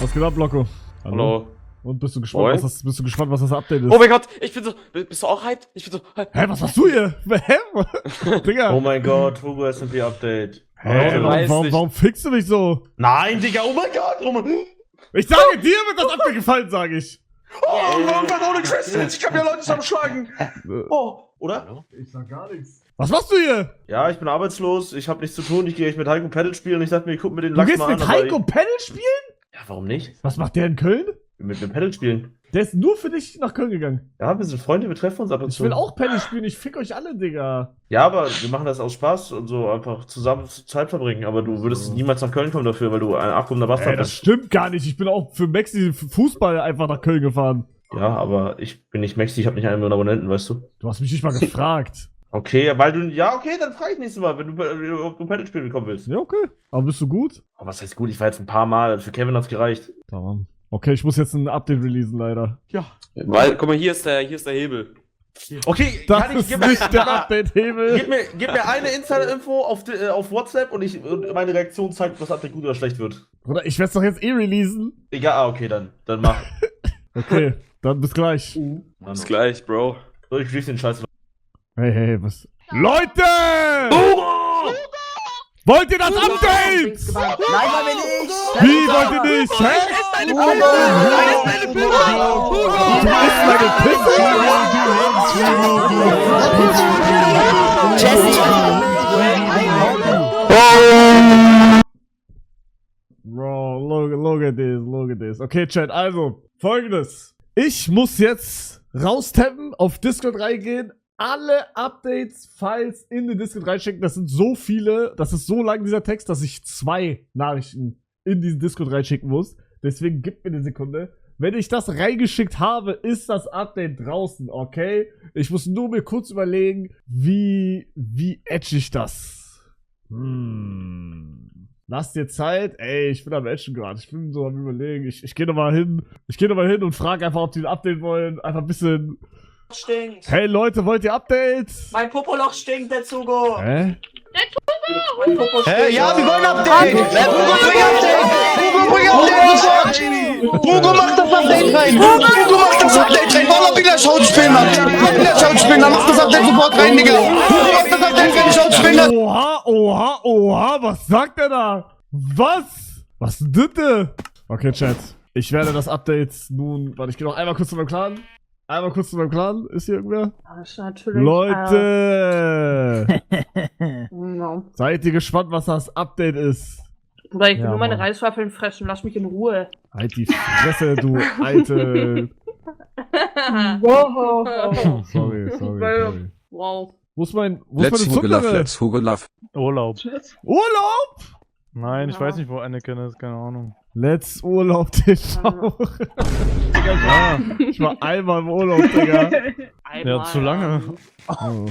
Was geht ab, Loco? Hallo. Und bist du gespannt, was das Update ist? Oh mein Gott, ich bin so. Bist du auch hyped? Ich bin so. Hä, was machst du hier? Hä? Digga. Oh mein Gott, Hugo SMP Update. Hä, warum fickst du mich so? Nein, Digga, oh mein Gott, oh mein... Ich sage, dir wird das Update gefallen, sage ich. Oh, irgendwann ohne Crystals, ich kann ja Leute zusammenschlagen. Oh, oder? Ich sag gar nichts. Was machst du hier? Ja, ich bin arbeitslos, ich habe nichts zu tun, ich gehe mit Heiko Paddle spielen und ich dachte mir, ich guck mir den Du Lachs gehst mal an. mit Heiko Paddle spielen? Ja, warum nicht? Was macht der in Köln? Mit dem Paddle spielen. Der ist nur für dich nach Köln gegangen. Ja, wir sind Freunde, wir treffen uns ab und zu. Ich will auch Paddle spielen, ich fick euch alle, Digga. Ja, aber wir machen das aus Spaß und so einfach zusammen Zeit verbringen. Aber du würdest niemals nach Köln kommen dafür, weil du ein abgehobener Bastard Das bist. stimmt gar nicht. Ich bin auch für Maxi Fußball einfach nach Köln gefahren. Ja, aber ich bin nicht Maxi, ich habe nicht 1 Million Abonnenten, weißt du? Du hast mich nicht mal gefragt. Okay, weil du... Ja, okay, dann frage ich nächstes Mal, wenn du Paddle spielen kommen willst. Ja, okay. Aber bist du gut? Oh, was heißt gut? Ich war jetzt ein paar Mal. Für Kevin hat's gereicht. Tamam. Okay, ich muss jetzt ein Update releasen, leider. Ja. Weil, guck mal, hier ist der Hebel. Okay, Das Janik, ist nicht der Update-Hebel. Gib mir eine Insider-Info auf WhatsApp und meine Reaktion zeigt, ob das Update gut oder schlecht wird. Oder ich werde es doch jetzt eh releasen. Egal, okay, dann mach. Okay, dann bis gleich. Bis gleich, Bro. So, ich schließe den Scheiß. Hey, was? Leute! Wollt ihr das Update? Nein, wollen wir nicht! Wie wollt ihr nicht? Hä? Du isst meine Pizza? Bro, look at this. Okay, Chat, also, folgendes. Ich muss jetzt raustappen, auf Discord reingehen, alle Updates, Files in den Discord reinschicken. Das sind so viele, das ist so lang dieser Text, dass ich 2 Nachrichten in diesen Discord reinschicken muss. Deswegen gib mir eine Sekunde. Wenn ich das reingeschickt habe, ist das Update draußen, okay? Ich muss nur mir kurz überlegen, wie edge ich das? Lass dir Zeit. Ey, ich bin am Edgen gerade. Ich bin so am Überlegen. Ich gehe nochmal hin. Und frage einfach, ob die ein Update wollen. Einfach ein bisschen... Stinkt. Hey Leute, wollt ihr Updates? Mein Popoloch stinkt, der Zugo. Hä? Mein Popo stinkt. Ja, wir wollen Update! Hugo, bring Update! Hugo, mach das Update rein! Hugo, mach das Update rein! Wallah, Billah, Schauspieler! Mach das Update sofort rein, Digga! Hugo, mach das Update rein, Schauspieler! Oha, was sagt der da? Was? Was ist das denn? Okay, Chat. Ich werde das Update nun... Warte, ich gehe noch einmal kurz zu meinem Clan. Ist hier irgendwer? Das ist natürlich, Leute! no. Seid ihr gespannt, was das Update ist? Bruder, ich will Ja, nur meine Mann. Reiswaffeln fressen, lass mich in Ruhe. Halt die Fresse, du alte... Wow. Sorry. Wow. Wo ist meine Let's Hugo Love, Zuckerle? let's Hugo Love. Urlaub. Urlaub? Nein, ich Ja. weiß nicht, wo Anakin ist, keine Ahnung. Let's Urlaub TV. Digga, ich war einmal im Urlaub, Digga. Ja, zu lange. Oh.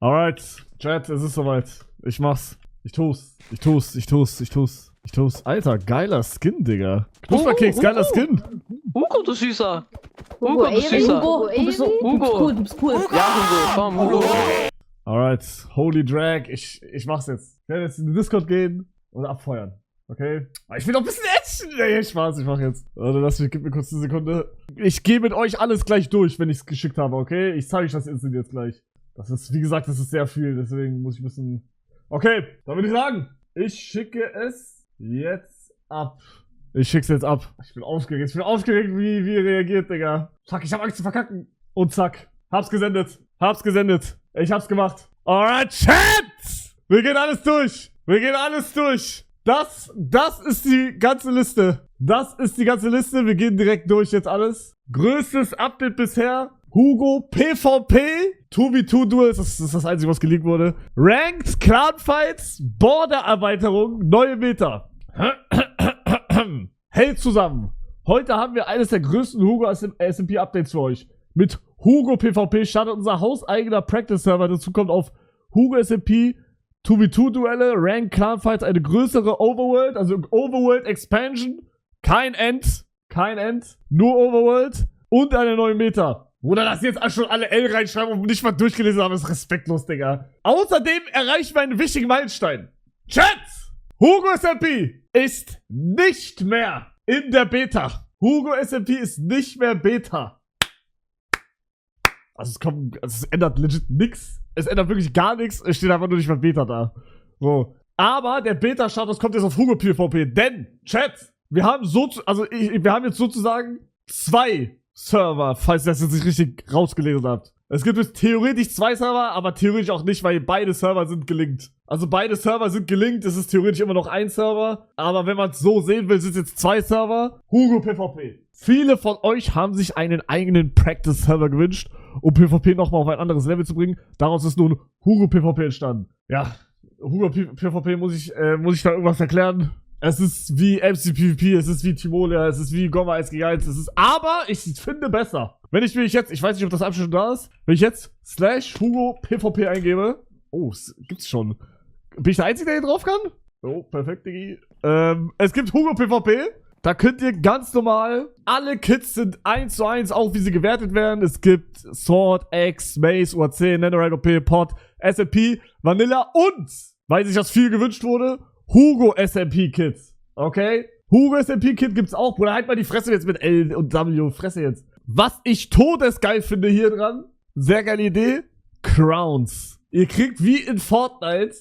Alright, Chat, es ist soweit. Ich mach's. Ich tu's. Alter, geiler Skin, Digga. Knusperkeks, geiler Skin. Hugo, du Süßer! Hugo, du Süßer! Hugo, du bist cool, du bist cool. Ja, Hugo, komm, Hugo! Alright, Holy Drag, ich mach's jetzt. Ich werde jetzt in den Discord gehen und abfeuern. Okay? Aber ich will noch ein bisschen Action. Nee, Spaß, ich mach jetzt. Warte, gib mir kurz eine Sekunde. Ich gehe mit euch alles gleich durch, wenn ich's geschickt habe, okay? Ich zeige euch das instant jetzt gleich. Das ist, wie gesagt, das ist sehr viel, deswegen muss ich ein bisschen... Okay, dann würde ich sagen, ich schicke es jetzt ab. Ich schick's jetzt ab. Ich bin aufgeregt, wie reagiert, Digga. Fuck, ich hab Angst zu verkacken. Und zack, hab's gesendet. Ich hab's gemacht. Alright, Chat! Wir gehen alles durch. Das ist die ganze Liste. Wir gehen direkt durch jetzt alles. Größtes Update bisher. Hugo PvP. 2v2 Duels. Das ist das Einzige, was geleakt wurde. Ranked, Clanfights, Border-Erweiterung, neue Meta. Hält zusammen. Heute haben wir eines der größten Hugo SMP Updates für euch. Mit Hugo PvP startet unser hauseigener Practice-Server. Dazu kommt auf Hugo SMP 2v2-Duelle, Rank, Clanfights, eine größere Overworld, also Overworld Expansion, kein End, nur Overworld und eine neue Meta. Oder dass jetzt schon alle L reinschreiben und nicht mal durchgelesen haben, ist respektlos, Digga. Außerdem erreichen wir einen wichtigen Meilenstein. Chat! Hugo SMP ist nicht mehr in der Beta. Hugo SMP ist nicht mehr Beta. Also es ändert legit nix. Es ändert wirklich gar nichts. Es steht einfach nur nicht mehr Beta da. So. Aber der Beta-Status kommt jetzt auf Hugo PvP. Denn, Chat, wir haben wir haben jetzt sozusagen 2 Server, falls ihr das jetzt nicht richtig rausgelesen habt. Es gibt jetzt theoretisch 2 Server, aber theoretisch auch nicht, weil beide Server sind gelinkt. Also beide Server sind gelinkt, es ist theoretisch immer noch ein Server. Aber wenn man es so sehen will, sind es jetzt 2 Server. Hugo PvP. Viele von euch haben sich einen eigenen Practice-Server gewünscht, um PvP nochmal auf ein anderes Level zu bringen. Daraus ist nun Hugo PvP entstanden. Ja, Hugo PvP muss ich da irgendwas erklären. Es ist wie MC PvP, es ist wie Timolia, es ist wie Gomma 1 gegen 1, aber ich finde besser. Wenn ich jetzt, ich weiß nicht, ob das Abschnitt schon da ist, wenn ich jetzt /Hugo PvP eingebe, oh, es gibt's schon. Bin ich der Einzige, der hier drauf kann? Oh, perfekt, Diggi. Es gibt Hugo PvP, da könnt ihr ganz normal, alle Kits sind 1:1, auch wie sie gewertet werden. Es gibt Sword, X, Mace, UAC, Netherite OP, Pot, SMP, Vanilla und, weil sich das viel gewünscht wurde, Hugo SMP-Kit. Okay? Hugo SMP-Kit gibt's auch. Bruder, halt mal die Fresse jetzt mit L und W. Fresse jetzt. Was ich todesgeil finde hier dran, sehr geile Idee, Crowns. Ihr kriegt wie in Fortnite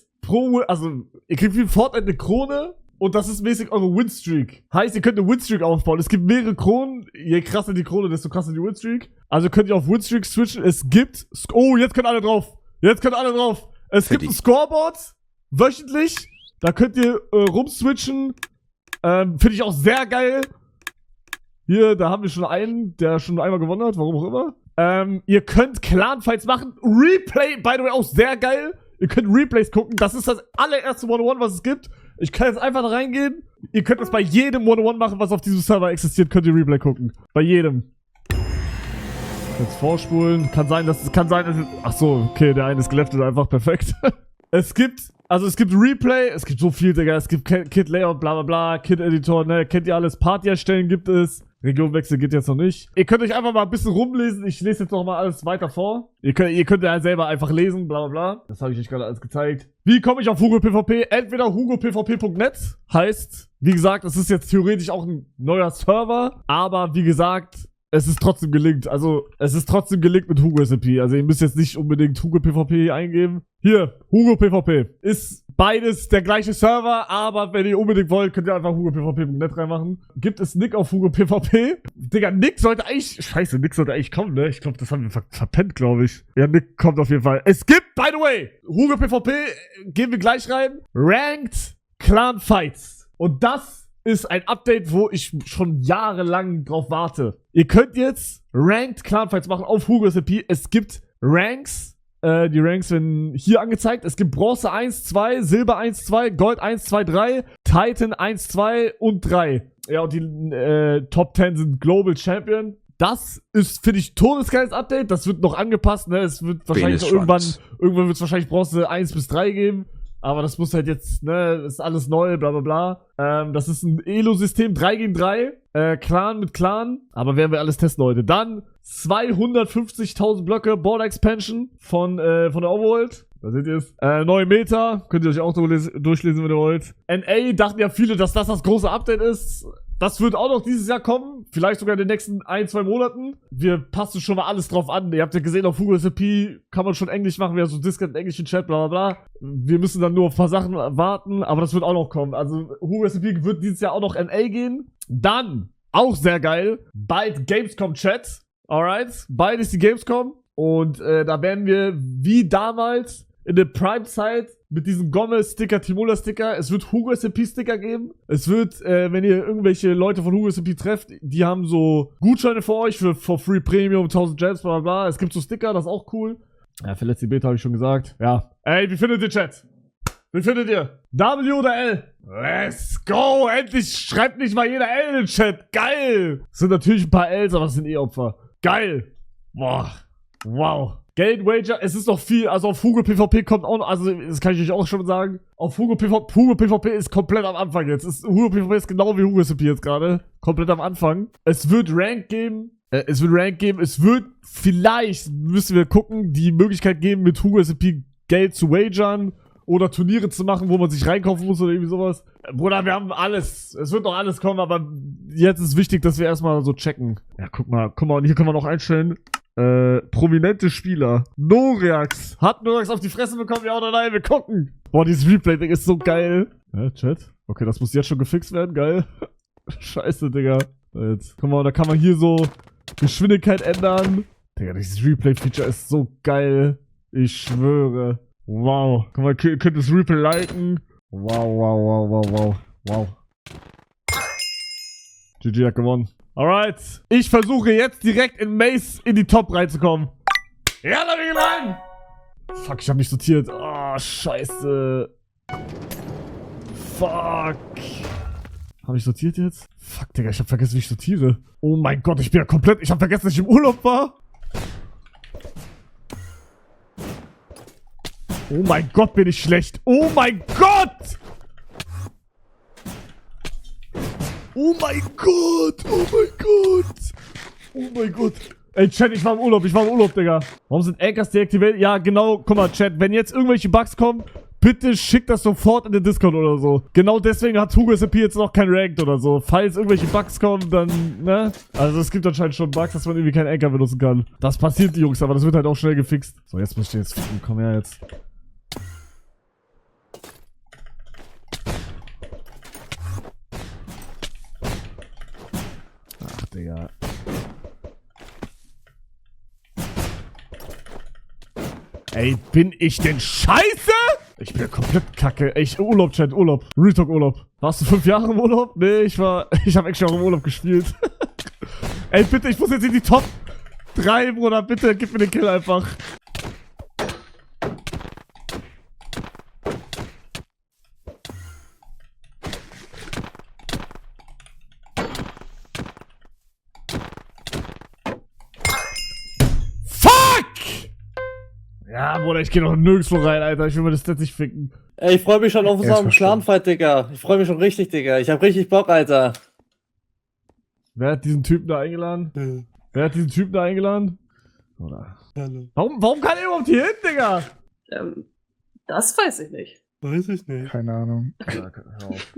ihr kriegt wie in Fortnite eine Krone und das ist mäßig eure Winstreak. Heißt, ihr könnt eine Winstreak aufbauen. Es gibt mehrere Kronen. Je krasser die Krone, desto krasser die Winstreak. Also könnt ihr auf Winstreak switchen. Es gibt, oh, jetzt können alle drauf. Es gibt ein Scoreboard, wöchentlich. Da könnt ihr rumswitchen. Finde ich auch sehr geil. Hier, da haben wir schon einen, der schon einmal gewonnen hat, warum auch immer. Ihr könnt Clan-Fights machen. Replay, by the way, auch sehr geil. Ihr könnt Replays gucken. Das ist das allererste 1-on-1, was es gibt. Ich kann jetzt einfach da reingehen. Ihr könnt das bei jedem 1-on-1 machen, was auf diesem Server existiert. Könnt ihr Replay gucken. Bei jedem. Jetzt vorspulen. Kann sein, dass ach so, okay, der eine ist geleftet einfach. Perfekt. Es gibt Replay, es gibt so viel, Digga. Es gibt Kit Layout, bla bla bla, Kit Editor, ne, kennt ihr alles. Party erstellen gibt es. Regionwechsel geht jetzt noch nicht. Ihr könnt euch einfach mal ein bisschen rumlesen. Ich lese jetzt noch mal alles weiter vor. Ihr könnt ja selber einfach lesen, bla bla bla. Das habe ich euch gerade alles gezeigt. Wie komme ich auf Hugo PvP? Entweder hugopvp.net. Heißt, wie gesagt, es ist jetzt theoretisch auch ein neuer Server. Aber wie gesagt, es ist trotzdem gelinkt. Also, es ist trotzdem gelinkt mit Hugo SMP. Also, ihr müsst jetzt nicht unbedingt Hugo PvP eingeben. Hier, Hugo PvP. Ist beides der gleiche Server, aber wenn ihr unbedingt wollt, könnt ihr einfach hugopvp.net reinmachen. Gibt es Nick auf Hugo PvP? Digga, Nick sollte eigentlich kommen, ne? Ich glaube, das haben wir verpennt, glaube ich. Ja, Nick kommt auf jeden Fall. Es gibt, by the way, Hugo PvP, gehen wir gleich rein, Ranked Clan Fights. Und das ist ein Update, wo ich schon jahrelang drauf warte. Ihr könnt jetzt Ranked Clan Fights machen auf Hugo SMP. Es gibt Ranks. Die Ranks werden hier angezeigt. Es gibt Bronze 1, 2, Silber 1, 2, Gold 1, 2, 3, Titan 1, 2 und 3. Ja, und die Top 10 sind Global Champion. Das ist, finde ich, todesgeiles Update. Das wird noch angepasst, ne? Es wird wahrscheinlich noch irgendwann wird es wahrscheinlich Bronze 1 bis 3 geben. Aber das muss halt jetzt, ne, ist alles neu, bla bla bla. Das ist ein Elo-System, 3 gegen 3. Clan mit Clan. Aber werden wir alles testen heute. Dann 250.000 Blöcke Border Expansion von der Overworld. Da seht ihr es. Neue Meta. Könnt ihr euch auch durchlesen, wenn ihr wollt. NA dachten ja viele, dass das große Update ist. Das wird auch noch dieses Jahr kommen. Vielleicht sogar in den nächsten 1-2 Monaten. Wir passen schon mal alles drauf an. Ihr habt ja gesehen, auf Hugo SMP kann man schon Englisch machen. Wir haben so Discord, englischen Chat, bla bla bla. Wir müssen dann nur auf ein paar Sachen warten. Aber das wird auch noch kommen. Also Hugo SMP wird dieses Jahr auch noch NA gehen. Dann, auch sehr geil, bald Gamescom Chat. Alright, bald ist die Gamescom. Und da werden wir, wie damals, in der Prime-Zeit mit diesem Gommel-Sticker, Timola-Sticker. Es wird Hugo SMP-Sticker geben. Es wird, wenn ihr irgendwelche Leute von Hugo SMP trefft, die haben so Gutscheine für euch für for free Premium, 1000 Gems, bla bla bla. Es gibt so Sticker, das ist auch cool. Ja, für letzte Beta habe ich schon gesagt. Ja. Ey, wie findet ihr Chat? Wie findet ihr? W oder L? Let's go! Endlich schreibt nicht mal jeder L in den Chat. Geil! Es sind natürlich ein paar Ls, aber es sind eh Opfer. Geil! Boah. Wow. Geld Wager, es ist noch viel, also auf Hugo PvP kommt auch noch, also das kann ich euch auch schon sagen, auf Hugo PvP ist komplett am Anfang jetzt. Hugo PvP ist genau wie Hugo SMP jetzt gerade, komplett am Anfang. Es wird Rank geben, es wird vielleicht, müssen wir gucken, die Möglichkeit geben, mit Hugo SMP Geld zu wagern oder Turniere zu machen, wo man sich reinkaufen muss oder irgendwie sowas. Bruder, wir haben alles. Es wird noch alles kommen, aber jetzt ist wichtig, dass wir erstmal so checken. Ja, guck mal, und hier können wir noch einstellen. Prominente Spieler. Noreax. Hat Noreax auf die Fresse bekommen? Ja oder nein? Wir gucken. Boah, dieses Replay-Ding ist so geil. Ja, Chat. Okay, das muss jetzt schon gefixt werden. Geil. Scheiße, Digga. Jetzt. Guck mal, da kann man hier so Geschwindigkeit ändern. Digga, dieses Replay-Feature ist so geil. Ich schwöre. Wow. Guck mal, ihr könnt das Replay liken. Wow. GG hat gewonnen. Alright. Ich versuche jetzt direkt in Maze in die Top reinzukommen. Ja, da bin ich rein. Fuck, ich hab mich sortiert. Oh, scheiße. Fuck. Hab ich sortiert jetzt? Fuck, Digga, ich hab vergessen, wie ich sortiere. Oh mein Gott, ich bin ja komplett... Ich hab vergessen, dass ich im Urlaub war. Oh mein Gott, bin ich schlecht. Oh mein Gott! Oh mein Gott! Oh mein Gott! Oh mein Gott! Ey, Chat, ich war im Urlaub, Digga. Warum sind Anchors deaktiviert? Ja, genau, guck mal, Chat, wenn jetzt irgendwelche Bugs kommen, bitte schickt das sofort in den Discord oder so. Genau deswegen hat Hugo SMP jetzt noch kein Ranked oder so. Falls irgendwelche Bugs kommen, dann, ne? Also es gibt anscheinend schon Bugs, dass man irgendwie keinen Anchor benutzen kann. Das passiert, die Jungs, aber das wird halt auch schnell gefixt. So, jetzt muss ich jetzt ficken. Komm her jetzt. Ach, Digga. Ey, bin ich denn scheiße? Ich bin ja komplett kacke. Ey, Urlaub, Chat, Urlaub. Real Talk Urlaub. Warst du 5 Jahre im Urlaub? Nee, ich habe actually auch im Urlaub gespielt. Ey, bitte, ich muss jetzt in die Top 3, Bruder. Bitte, gib mir den Kill einfach. Ja, Bruder, ich geh noch nirgendwo rein, Alter. Ich will mir das jetzt nicht ficken. Ey, ich freue mich schon auf unseren Clan-Fight, Digga. Ich freue mich schon richtig, Digga. Ich hab richtig Bock, Alter. Wer hat diesen Typen da eingeladen? Wer hat diesen Typen da eingeladen? Oder? Warum kann er überhaupt hier hin, Digga? Das weiß ich nicht. Weiß ich nicht. Keine Ahnung. Ja, hör auf.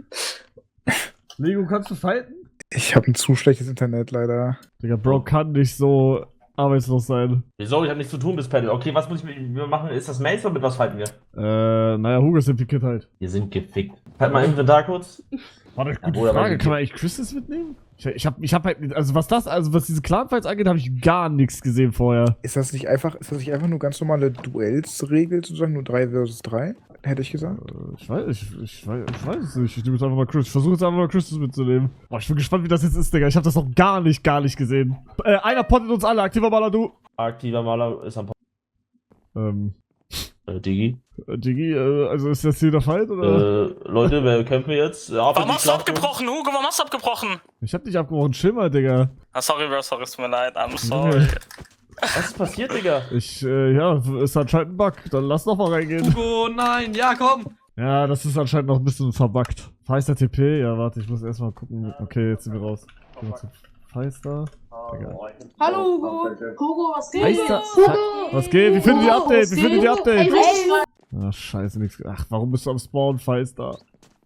Lego, kannst du fighten? Ich habe ein zu schlechtes Internet, leider. Digga, Bro kann nicht so arbeitslos sein. Wieso? Ich hab nichts zu tun bis Paddle. Okay, was muss ich machen? Ist das Maze oder mit was fighten wir? Naja, Hugo ist impliziert halt. Wir sind gefickt. Halt mal Inventar kurz. Warte, gute Bruder, Frage. Kann man eigentlich Crystals mitnehmen? Ich hab halt, also was diese Clan-Fights angeht, habe ich gar nichts gesehen vorher. Ist das nicht einfach nur ganz normale Duellsregel, sozusagen, nur 3 versus 3? Hätte ich gesagt. Ich weiß es nicht. Ich nehme jetzt einfach mal Crystals. Ich versuche jetzt einfach mal Crystals mitzunehmen. Boah, ich bin gespannt, wie das jetzt ist, Digga. Ich habe das noch gar nicht gesehen. Einer pottet uns alle. Aktiver Maler, du. Aktiver Maler ist am Digi. Digi, also ist das hier der Fight, oder? Leute, wer kämpfen jetzt? Ja, warum hast du abgebrochen, Hugo? Warum hast du abgebrochen? Ich hab nicht abgebrochen. Chill mal, Digga. Ah, sorry, Bro, sorry, es tut mir leid. I'm sorry. Was ist passiert, Digga? Ja, ist anscheinend ein Bug. Dann lass noch mal reingehen. Hugo, nein, ja, komm. Ja, das ist anscheinend noch ein bisschen verbuggt. Feister TP? Ja, warte, ich muss erstmal gucken. Okay, jetzt sind wir raus. Gehen wir zu Feister. Hallo Hugo. Hugo, was geht? Feister. Was geht? Wie findet ihr Update? Ach, scheiße, nichts. Ach, warum bist du am Spawn, Feister?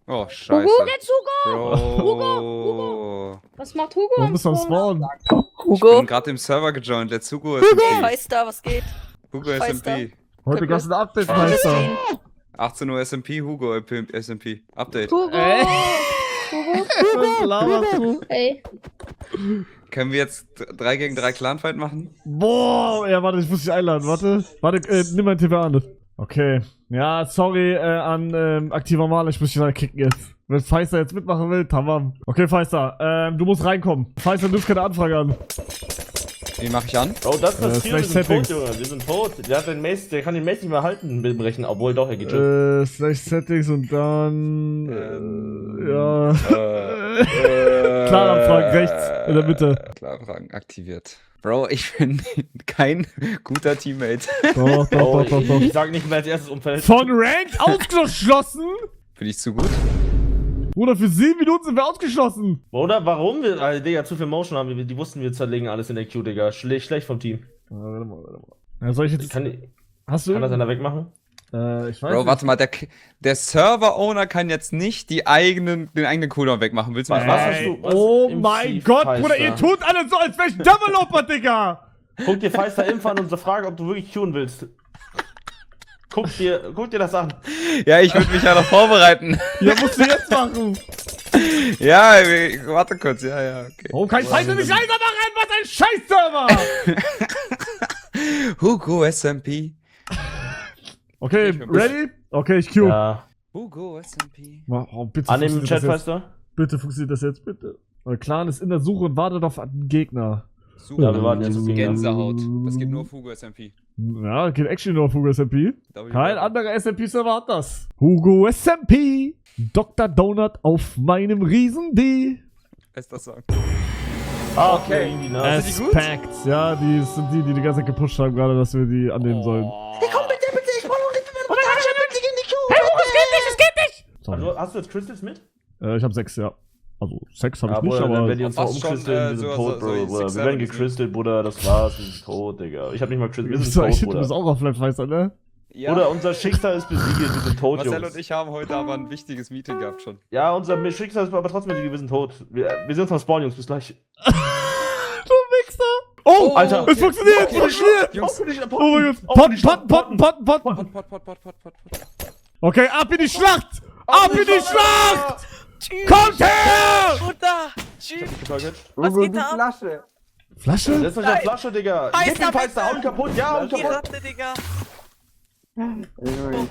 Oh, scheiße. Hugo, jetzt Hugo! Bro. Hugo! Was macht Hugo? Warum bist du am Spawn? Ich bin gerade im Server gejoint. Let's Hugo SMP. Feister, was geht? Hugo SMP. Heute gab's ein Update, Feister. 18 Uhr SMP, Hugo SMP. Update. Hugo! Was laberst du? Ey. Können wir jetzt 3 gegen 3 Clanfight machen? Boah, ja, warte, ich muss dich einladen. Warte, nimm mein TV an. Okay. Ja, sorry an aktiver Maler, ich muss dich leider kicken jetzt. Wenn Feister jetzt mitmachen will, tamam. Okay, Feister, du musst reinkommen. Feister, du nimmst keine Anfrage an. Wie mach ich an? Oh, das ist das Ziel, wir sind Settings. tot, Junge. Wir sind tot. Der kann den Mace nicht mehr halten, brechen, obwohl doch, er geht schon. /Settings und dann... ja... Klaranfragen rechts, in der Mitte. Klaranfragen aktiviert. Bro, ich bin kein guter Teammate. Doch. Ich sag nicht mehr als erstes Umfeld. Von Ranked ausgeschlossen? Bin ich zu gut? Bruder, für 7 Minuten sind wir ausgeschlossen. Oder warum wir, Digga, zu viel Motion haben, die wussten, wir zerlegen alles in der Queue, Digga. Schlecht vom Team. Warte mal. Ja, soll ich jetzt... Kann hast du das einer wegmachen? Ich weiß Bro, nicht. warte mal, der Server-Owner kann jetzt nicht den eigenen Cooldown wegmachen. Willst du mal Was was? hast du? Was Oh im mein Chief Gott, Feister? Bruder, ihr tut alle so, als wäre ich ein Developer, Digga! Guck dir Feister Impf an und frage, ob du wirklich queuen willst. Guck dir das an. Ja, ich würde mich ja noch vorbereiten. Ja, musst du jetzt machen. Ja, warte kurz, ja, okay. Warum kann ich Feister nicht leiser machen? Was ein Scheiß-Server! Hugo SMP. Okay, ready? Okay, ich queue. Ja. Hugo SMP. Oh, bitte Annehmen im funktioniert Chat, das jetzt. Feister. Bitte funktioniert das jetzt, bitte. Euer Clan ist in der Suche und wartet auf einen Gegner. Super, Ja, wir warten jetzt auf den Gänsehaut. Das geht nur auf Hugo SMP. Ja, geht actually nur auf Hugo SMP. Kein anderer SMP-Server hat das. Hugo SMP. Dr. Donut auf meinem Riesen-D. Ist das sagen. Ah, okay. Irgendwie nice. Sind die gut? Aspects. Ja, die sind die ganze Zeit gepusht haben, gerade, dass wir die annehmen sollen. Hey, komm bitte, bitte, ich brauche noch nicht mehr. Oh mein Gott, bitte geh in die Queue. Hey, Hugo, es geht nicht, es geht nicht! Sorry. Also, hast du jetzt Crystals mit? Ich hab 6, ja. Also, 6 habe Ja, ich nicht, Bruder, aber... wenn die uns noch fast schon, umcrystallen, wir sind so- tot, so- Bro. so Bruder. 6, Wir werden 7, gecrystalt, Bruder, das war's, wir sind tot, Digga. Ich hab nicht mal crystalt, wir sind So, tot, du Bruder. bist auch auf Fleischmeister, ne? Ja. Bruder, unser Schicksal ist besiegelt, wir sind tot, Marcel Jungs. und ich haben heute aber ein wichtiges Meeting gehabt schon. Ja, unser Schicksal ist aber trotzdem besiegelt, wir sind tot. Wir sind uns am Spawn, Jungs, bis gleich. Du Wichser! Oh, Alter. es funktioniert, es funktioniert! Jungs, Oh mein Gott, Potten. Pot. Okay, ab in die Schlacht! Ab in die Schlacht! Kommt her! Bruder! Tschüss! Was Hugo, geht die da ab? Flasche. Flasche? Setz euch auf Flasche, Digga. Gib ihm Feister, hau ihn kaputt, ja, hau ihn Die kaputt. Ratte, Digga!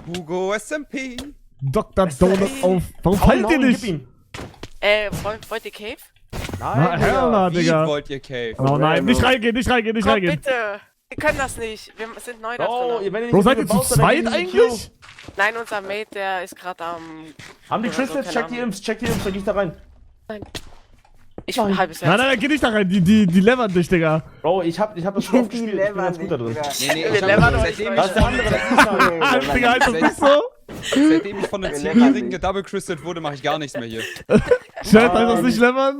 Hugo SMP. Dr. Donut auf... Warum Hau ihn, fallt hau ihr ihn, nicht? gib ihm. Wollt ihr Cave? Na, Nein, hell Digga. na, Wie Digga. wollt ihr Cave? Oh nein, nicht reingehen, nicht reingehen, nicht Komm, reingehen. bitte! Wir können das nicht. Wir sind neu da Oh, drin. wenn ihr nicht Bro, so seid viel ihr zu baut, dann zweit gehen die in die eigentlich? Nein, unser Mate, der ist gerade am... Haben die Oder so, Crystals? keine Check die Ahnung. Imps, dann geh ich da rein. Ich bin ein halbes Nein, Herz. nein, geh nicht da rein, die levern dich, Digga. Bro, ich hab das schon oft gespielt, ich bin ganz gut da drin. Nee, Wir ich levern hab, euch seitdem, Das ist der andere, das ist der Ah, Digga, ist das nicht so? seitdem ich von einem 10-Jährigen gedoublecrystet wurde, mache ich gar nichts mehr hier. Chat, heißt das nicht levern?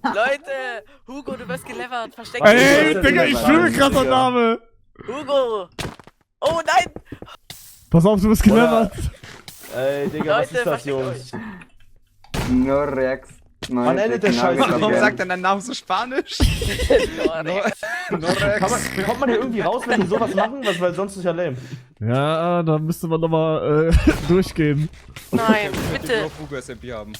Leute! Hugo, du wirst gelevert. Versteck Ey, dich. Digga, ich schwöre, krasser Name. Hugo! Oh nein! Pass auf, du bist gelevert. Ey, Digga, was Leute, ist das, versteckt Jungs? Nur Rex. Wann endet der Scheiß? Warum sagt er deinen Namen so spanisch? Kommt man hier irgendwie raus, wenn die sowas machen? Weil sonst ist ja lame. Ja, da müsste man nochmal durchgehen. Nein, Ich will bitte! auf Hugo SMP haben.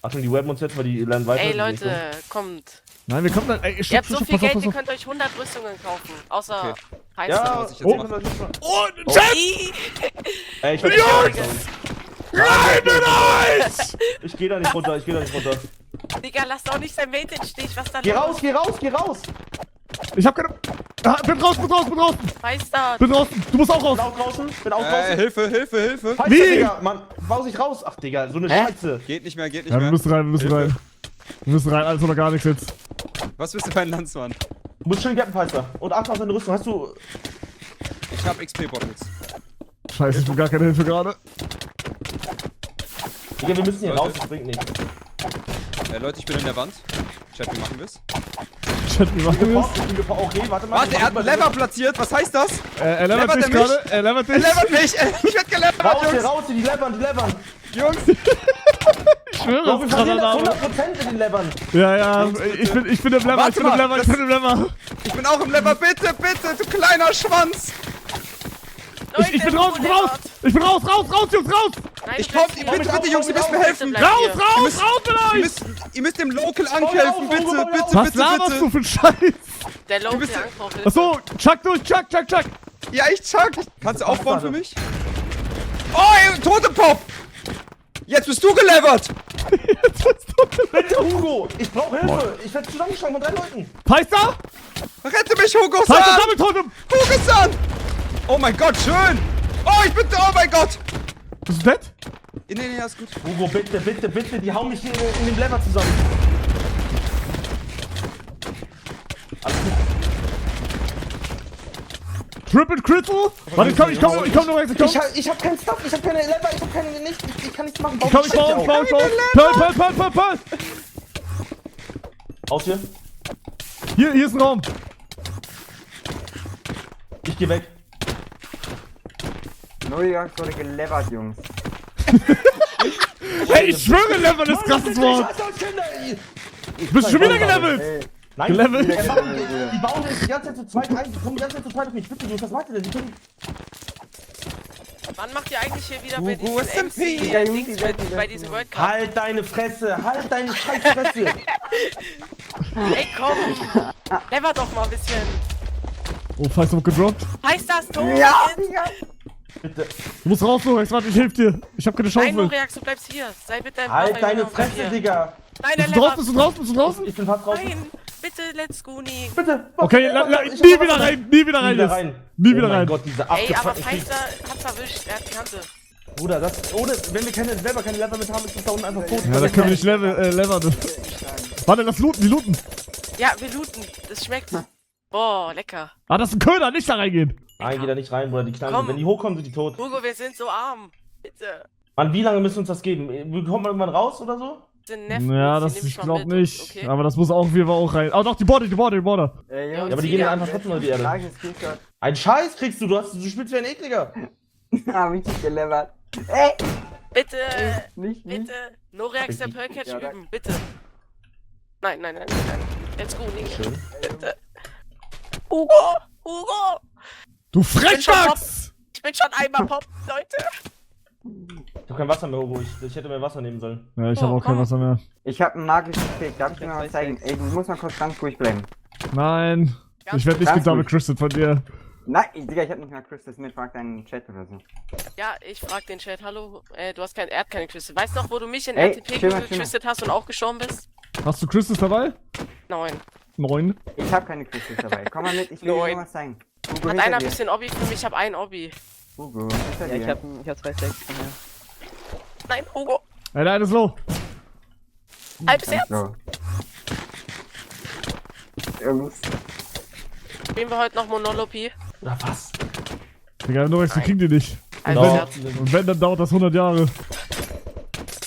Achtung, die webben uns jetzt, weil die lernen weiter. Ey die Leute, kommt! Nein, wir kommen dann. Ey, Ihr habt so viel Geld, ihr pass auf. könnt euch 100 Rüstungen kaufen. Außer Okay. Richtung. Heißer. Ja, was ich jetzt oh, mache. Oh, Chat! Ey, ich Rein mit euch! Ich geh da nicht runter, Digga, lass doch nicht sein Mate im Stich, was da Geh los? raus! Ich hab keine. Ah, bin draußen! Weiß das? Bin draußen! Du musst auch raus! Bin auch draußen. Hilfe! Feister, Wie? Digga, Mann, baus ich raus. Ach, Digga, so eine Scheiße. Geht nicht mehr. Ja, wir müssen rein, Wir müssen rein, alles oder gar nichts jetzt. Was bist du für ein Landsmann? Du musst schön gappen, Feister. Und achte auf deine Rüstung. Hast du... Ich hab XP-Bottles. Scheiße, ich bin gar keine Hilfe gerade. Digga, wir müssen hier Leute. raus, das bringt nichts. Leute, ich bin in der Wand. Chat, wie machen wir's? Chat, wie machen wir Ich bin gebraucht. Okay, warte mal. Warte, er hat einen Lever platziert. Was heißt das? Er levert Levert dich er mich? gerade. Er levert dich. Er levert mich. Ich werd gelevert, Raus, hier Jungs. raus, die levern. Jungs. Ich schwöre, Bro, das wir ist gerade verlieren das Name. 100% in den Levern. Ja, ich bin im Lever, Warte mal, ich bin im Lever. Ich bin auch im Lever. Bitte, du kleiner Schwanz. Leute, Ich bin raus, Hugo levert. Ich bin raus, Jungs, raus! Nein, Ich du bleibst komm, hier. bitte, Jungs, ihr müsst mir helfen. Bleib hier. Raus mit euch! Ihr müsst dem Local anhelfen, bitte, Was laberst du für einen Scheiß? Der Low bist- Angriff. Achso, Chuck durch, Chuck. Ja, ich chuck. Kannst du aufbauen für mich? Oh, ey, Totempop. Jetzt bist du gelevert. Bitte, Hugo, ich brauche Hilfe. Ich werde zusammengeschlagen von 3 Leuten. Peister? Rette mich, Hugo Peister, San. Doppeltotem! Hugo San. Oh mein Gott, schön. Oh, ich bin, oh mein Gott. Bist du dead? Nee, ist gut. Hugo, bitte, die hauen mich hier in dem Lever zusammen. Alles gut. Triple Critical? Warte, ich komm nur rechts, Ich hab keinen Stuff, ich hab keine Lever, ich hab keine nichts. Ich kann nichts machen. Ich baue. Pearl. Aus hier. Hier ist ein Raum. Ich geh weg. Neujahr wurde gelevert, Jungs. Hey, ich schwöre, Level ist krasses Wort. Du bist schon wieder gelevelt. Ey, Nein, Gelevelt. die bauen jetzt die ganze Zeit zu zweit rein. Die kommen die ganze Zeit zu zweit auf mich. Bitte, Jungs, was macht ihr denn? Die können... Wann macht ihr eigentlich hier wieder bei Wo ist denn diesen Digga, Jungs, MC-Dings die werden bei diesem World Cup? Halt deine Fresse! Halt deine Scheißfresse! Ey, komm! Lever doch mal ein bisschen. Oh, falls noch gedroppt. Heißt das, Tobi? Ja, Digga. Bitte. Du musst raus, Lorex, warte, ich helf dir. Ich hab keine Nein, Chance. Noreax, du bleibst hier. Sei bitte ein Halt braver deine Junge und bleib Fresse, hier. Digga! Nein, der Bist du draußen? Lever. Bist du draußen? Bist du draußen? Ich bin fast draußen. Nein, bitte, let's go, nie. Bitte! Okay, nie wieder rein, nie wieder rein. jetzt. Nie wieder Oh mein rein. Gott, diese Ey, aber abgefuckten Feister hat's erwischt. Er hat die Kante. Bruder, das... Ohne... Wenn wir selber keine Level mit haben, ist das da unten einfach tot. Ja, da können wir nicht levern. Warte, lass looten, die looten. Ja, wir looten. Das schmeckt. Boah, lecker. Ah, das ist ein Köder, nicht da reingehen. Nein, geh da nicht rein, Bruder, die Knallen. Komm. Wenn die hochkommen, sind die tot. Hugo, wir sind so arm. Bitte. Mann, wie lange müssen wir uns das geben? Kommt man irgendwann raus oder so? Den Neffen, Ja, die das, nehm ich mal glaub mit, nicht. Okay? Aber das muss auch, wir auch rein. Oh doch, die Border. Ey, Ja, Jungs, Ja, aber die gehen dann einfach trotzdem mal die Erde. gleiches Screenshot. Ein Scheiß kriegst du, du spielst wie ein Ekliger. Ah, richtig gelevert. Ey, Bitte, nicht. bitte. Noreax der Pearlcatch Ja, üben, bitte. Nein. Let's go, Nick. Schön. Bitte. Hugo! Du bin schon Frechwachs! Ich bin schon einmal Pop, Leute. Ich hab kein Wasser mehr, Hugo. Ich hätte mehr Wasser nehmen sollen. Ja, ich hab auch kein komm. Wasser mehr. Ich hab einen magischen Trick, darf ich dir mal was zeigen? Ey, du musst mal kurz ganz ruhig bleiben. Nein. Ganz Ich werd nicht ganz gedouble ruhig. Christed von dir. Nein, Digga, ich hab nicht mal Christus mit, frag deinen Chat oder so. Ja, ich frag den Chat, hallo, er hat keine Küsse. Weißt du noch, wo du mich in Ey, RTP chill mal. geküsst hast und auch gestorben bist? Hast du Christed dabei? Nein. 9. Ich hab keine Christus dabei. Komm mal mit, ich will dir Neun. nur was zeigen. Hugo, Hat hinter einer ein dir. bisschen Obby für mich? Ich hab ein Obby. Hugo, hinter Ja, dir. ich hab 2 Stacks von mir. Nein, Hugo. Ey, der eine ist low. Halbes Herz. So. Jungs. Spielen wir heute noch Monolopie? Oder was? Digga, Norex, wir kriegen die nicht. Halbes Genau. Herz. Und wenn, dann dauert das 100 Jahre.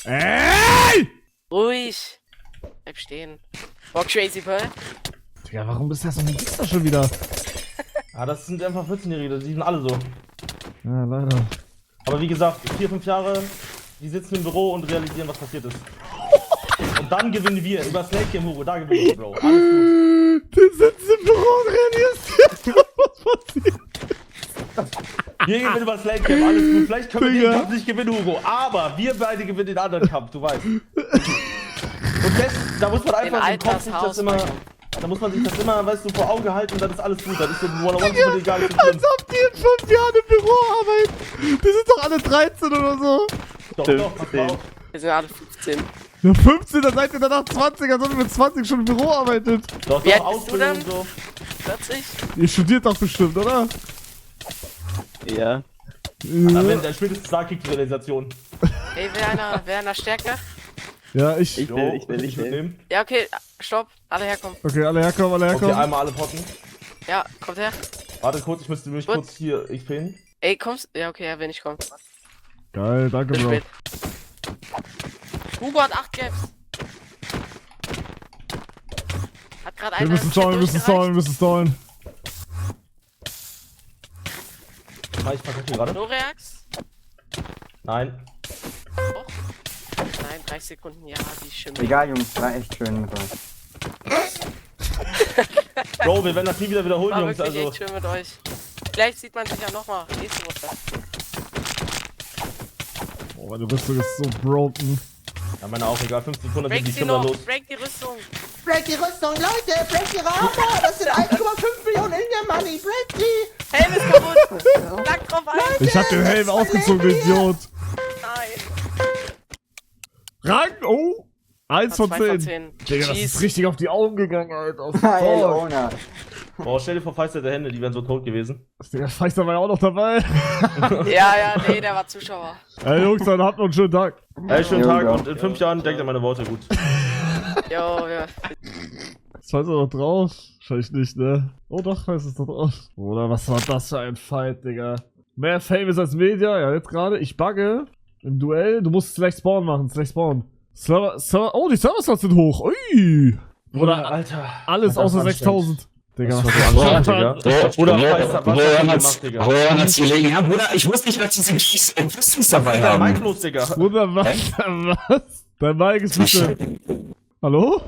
Ey! Ruhig. Bleib stehen. Boah, Crazy Pearl. Digga, warum bist du das so ein Wichser schon wieder? Ah, das sind einfach 14-Jährige, die sind alle so. Ja, leider. Aber wie gesagt, 4-5 Jahre, die sitzen im Büro und realisieren, was passiert ist. Und dann gewinnen wir über Snake Game, Hugo, da gewinnen wir, Bro. Alles gut. Du sitzt im Büro und realisierst, was passiert. Wir gewinnen über Snake Game, alles gut. Vielleicht können wir Digga. den Kampf nicht gewinnen, Hugo, aber wir beide gewinnen den anderen Kampf, du weißt. Und da muss man einfach im Kopf sich das immer... Da muss man sich das immer, weißt du, vor Augen halten und dann ist alles gut. Dann ist der One-on-One ja, egal. Als ob die in 5 Jahren im Büro arbeiten. Die sind doch alle 13 oder so. Doch, pass mal auf. Wir sind alle 15. Ja, 15, dann seid ihr danach 20, als ob ihr mit 20 schon im Büro arbeitet. Doch, Wie alt doch, bist du Ausbildung denn? und so. 40? Ihr studiert doch bestimmt, oder? Ja. Na, wenn der spätestens da kriegt die Realisation. Ey, wer einer stärker? Ja, ich. Ich will. mitnehmen. Ja, okay, stopp. Alle herkommen. Okay, alle herkommen, alle Okay, herkommen. einmal alle potten. Ja, kommt her. Warte kurz, ich müsste mich Gut. kurz hier XP'n. Ey, kommst? Ja, okay, er will nicht kommen. Geil, danke, Bis Bro. spät. Hugo hat 8 Gaps. Hat gerade Wir einer müssen im Chat stallen, wir müssen durchgereicht. stallen, wir müssen stallen. Ich verkacke gerade. Noreax? Nein. Doch. Nein, 30 Sekunden, ja, die Schimmel. Egal, Jungs, war echt schön mit euch. Bro, wir werden das nie wieder wiederholen, War Jungs. wirklich Also, echt schön mit euch. Vielleicht sieht man sich ja nochmal. Nächste Woche. Oh, meine Rüstung ist so broken. ja, meine auch egal. 50 Sekunden Break sind die sie Kimmer noch. los. Break die Rüstung. Break die Rüstung, Leute! Break ihre Arme! Das sind 1,5 Millionen Indien-Money! Break die! Helm ist kaputt. Lag drauf ein. Ich hab den Helm ausgezogen, du Idiot. Nein. Rang, oh. 1 von 2 von 10. 10. Digga, das ist richtig auf die Augen gegangen, Alter. Hey, Fuck. Owner. Boah, stell dir vor, Feister der Hände, die wären so tot gewesen. Digga, Feister war ja auch noch dabei. Ja, nee, der war Zuschauer. Ey, Jungs, dann habt noch einen schönen Tag. Ey, schönen Jo, Tag ja. und in 5 Jahren denkt ihr meine Worte gut. Jo, ja. Ist Feister noch drauf? Wahrscheinlich nicht, ne? Oh doch, Feister ist noch drauf. Oder was war das für ein Fight, Digga? Mehr Famous als Media, ja, jetzt gerade. Ich bugge im Duell. Du musst Select Spawn machen, Select Spawn. Server, oh, die Server-Slots sind hoch. Ui. Oder Alter. alles Alter, außer das ist 6000. Digga, Das war so anstrengend, Digga. Bruder, was hast du gemacht, Digga? hat's gelegen? Ja, Bruder, ich wusste nicht, dass diese Rüstungs dabei Dein haben. Mic los, Digga. Bruder, was? Dein Mic ist ein bisschen... Hallo?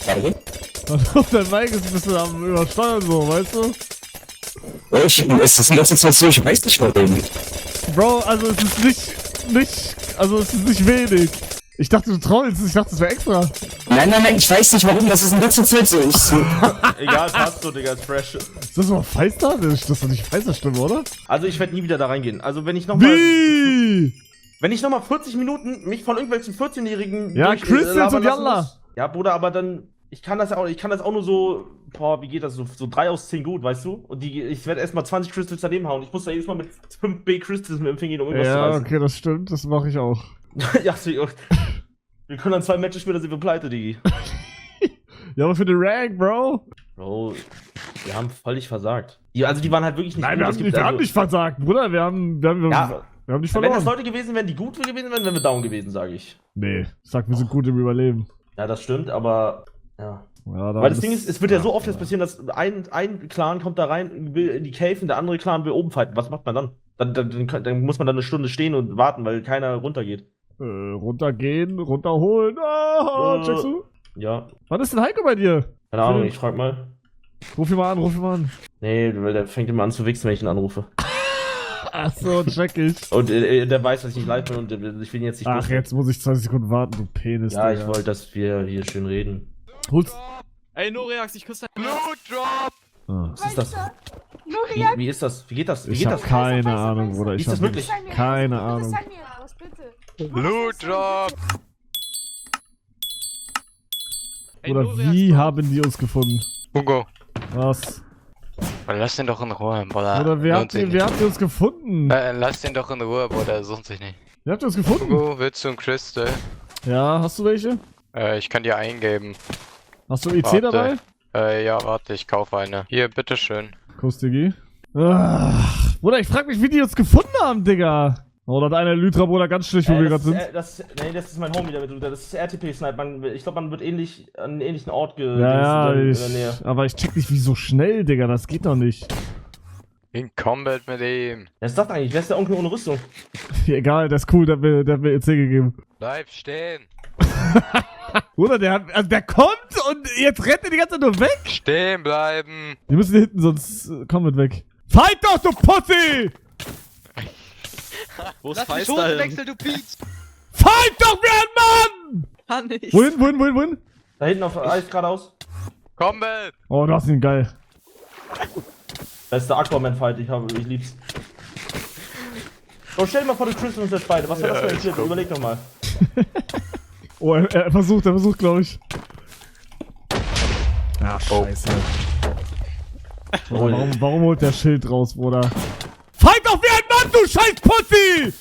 Hallo, dein Mic ist ein bisschen am Übersteuern so, weißt du? Es ist in letzter Zeit so, ich weiß nicht warum. Bro, also es ist nicht wenig. Ich dachte, du trollst, ich dachte, das wäre extra. Nein, ich weiß nicht warum, das ist in letzter Zeit so. Egal, passt so, Digga, ist fresh. Ist das mal Feister? Das ist doch nicht Feister-Stimme, oder? Also ich werde nie wieder da reingehen. Also wenn ich nochmal... Wie? Wenn ich nochmal 40 Minuten mich von irgendwelchen 14-Jährigen... Ja, Christians und Yalla. Ja, Bruder, aber dann... Ich kann das auch nur so... Boah, wie geht das? So 3 aus 10 gut, weißt du? Und ich werde erstmal 20 Crystals daneben hauen. Ich muss da jedes Mal mit 5 B Crystals mit dem Finger gehen, um irgendwas zu Ja, reißen. okay, das stimmt, das mache ich auch. Ja, wir können dann 2 Matches spielen, dann sind wir pleite, Digi. Ja, aber für den Rank, Bro. Bro, wir haben völlig versagt. Die waren halt wirklich nicht Nein, gut. wir haben nicht versagt, Bruder. Wir haben nicht Wenn das verloren. Leute gewesen wären, die gut gewesen wären, wären wir down gewesen, sage ich. Nee, ich sag, wir sind gut im Überleben. Ja, das stimmt, aber... Ja. Ja, Weil das Ding ist, es wird ja so oft jetzt passieren, dass ein Clan kommt da rein, will in die Cave und der andere Clan will oben fighten. Was macht man dann? Dann muss man dann eine Stunde stehen und warten, weil keiner runtergeht. Runtergehen, runterholen. Ah, checkst du? Ja. Wann ist denn Heiko bei dir? Keine Ahnung, ich frag mal. Ruf ihn mal an. Nee, weil der fängt immer an zu wichsen, wenn ich ihn anrufe. Achso, check ich. Und der weiß, dass ich nicht live bin und ich will ihn jetzt nicht... Ach, jetzt muss ich 20 Sekunden warten, du Penis. Ja, Digga. ich wollte, dass wir hier schön reden. Hol's. Ey, Noreax, ich küsse dein Blutdrop! Was ist das? Wie ist das? Wie geht das? Ich hab keine Ahnung, Bruder. Ist das möglich? Keine Ahnung. Blutdrop! Bruder, wie haben die uns gefunden? Hugo, Was? lass den doch in Ruhe, Bruder. Bruder, wer habt ihr uns gefunden? Lass den doch in Ruhe, Bruder, sucht sich nicht. Wer habt ihr uns gefunden? Hugo, willst du ein Crystal? Ja, hast du welche? Ich kann dir eingeben. Hast du EC dabei? Ja, warte, ich kaufe eine. Hier, bitteschön. Kuss, Diggi. Bruder, ich frag mich, wie die uns gefunden haben, Digga. Oh, da hat einer Lytra, Bruder, ganz schlecht, wo wir gerade sind. Das ist mein Homie, das ist RTP-Snipe. Ich glaube, man wird an einen ähnlichen Ort in Ja, der Nähe. aber ich check nicht, wie so schnell, Digga, das geht doch nicht. In Combat mit ihm. Wer ist das eigentlich? Wer ist der Onkel ohne Rüstung? Egal, der ist cool, der hat mir EC gegeben. Bleib stehen. Bruder, der kommt und jetzt rennt er die ganze Zeit nur weg. Stehen bleiben. Wir müssen hier hinten, sonst kommen wir weg. Fight doch, du Pussy! Wo ist Feister hin? du Piet! Fight doch wie ein Mann! Kann nicht. Wohin? Da hinten auf Eis geradeaus. Combat. Oh, du hast ihn geil. Das ist der Aquaman-Fight, ich lieb's. Oh, stell dir mal vor, du Crystal uns jetzt beide. Was wäre das für ein Clip? Überleg doch mal. Oh, er versucht, glaube ich. Ach, scheiße. Warum holt der Schild raus, Bruder? Fight doch wie ein Mann, du scheiß Pussy!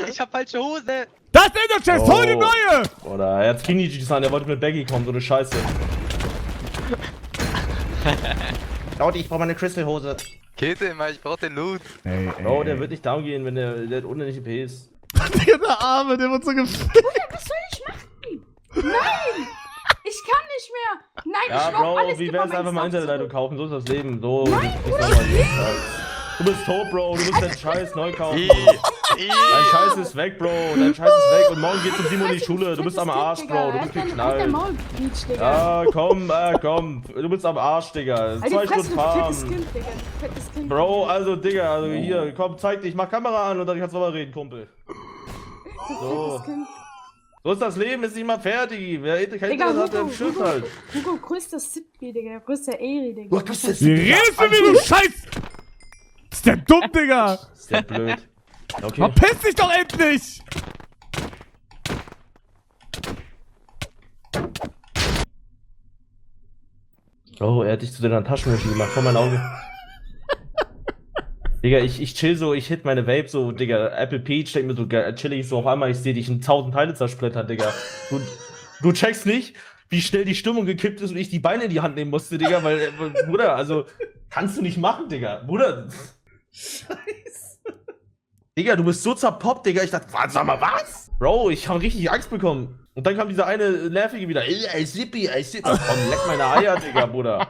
Ich hab falsche Hose! Das ist der Chest, hol die neue! Oder er hat Skinny Jeans an, der wollte mit Baggy kommen, so eine Scheiße. Leute, ich brauch meine Crystal-Hose. Geht immer, ich brauch den Loot. Ey. Oh, der wird nicht down gehen, wenn der hat unendliche PS. Der Arme, der wird so gefilmt. Was soll ich machen? Nein! Ich kann nicht mehr! Nein, Ja, ich glaub, Bro, alles wie gibt wär's meinen einfach mal Stuff Internetleitung zurück. kaufen? So ist das Leben. So. Nein, Bruder, Du bist tot, Bro. Du musst deinen Scheiß neu kaufen. Dein Scheiß ist weg, Bro. Dein Scheiß ist weg. Und morgen geht's um 7 Uhr in die Schule. Du bist am Arsch, Bro. Du bist geknallt. Ja, komm. Du bist am Arsch, Digga. 2 Stunden fahren. Bro, also, Digga, also hier, komm, zeig dich. Mach Kamera an und dann kannst du mal reden, Kumpel. So. So ist das Leben, ist nicht mal fertig. Wer kein Internet hat, der stirbt halt. Hugo, größter Sipki, Digga. Größter Eri, Digga. Wie redest du mir, du Scheiß? Ist der dumm, Digga? Ist der blöd. Okay. Verpiss dich doch endlich! Oh, er hat dich zu deiner Taschenwäsche gemacht, vor meinen Augen. Digga, ich chill so, ich hit meine Vape so, Digga, Apple Peach, denk mir so chillig so, auf einmal ich seh dich in 1000 Teile zersplittern, Digga. Du checkst nicht, wie schnell die Stimmung gekippt ist und ich die Beine in die Hand nehmen musste, Digga, weil, Bruder, also, kannst du nicht machen, Digga. Bruder. Scheiße. Digga, du bist so zerpoppt, Digga, ich dachte, sag mal, was? Bro, ich hab richtig Angst bekommen. Und dann kam dieser eine nervige wieder, ey Sippi, komm, leck meine Eier, Digga, Bruder.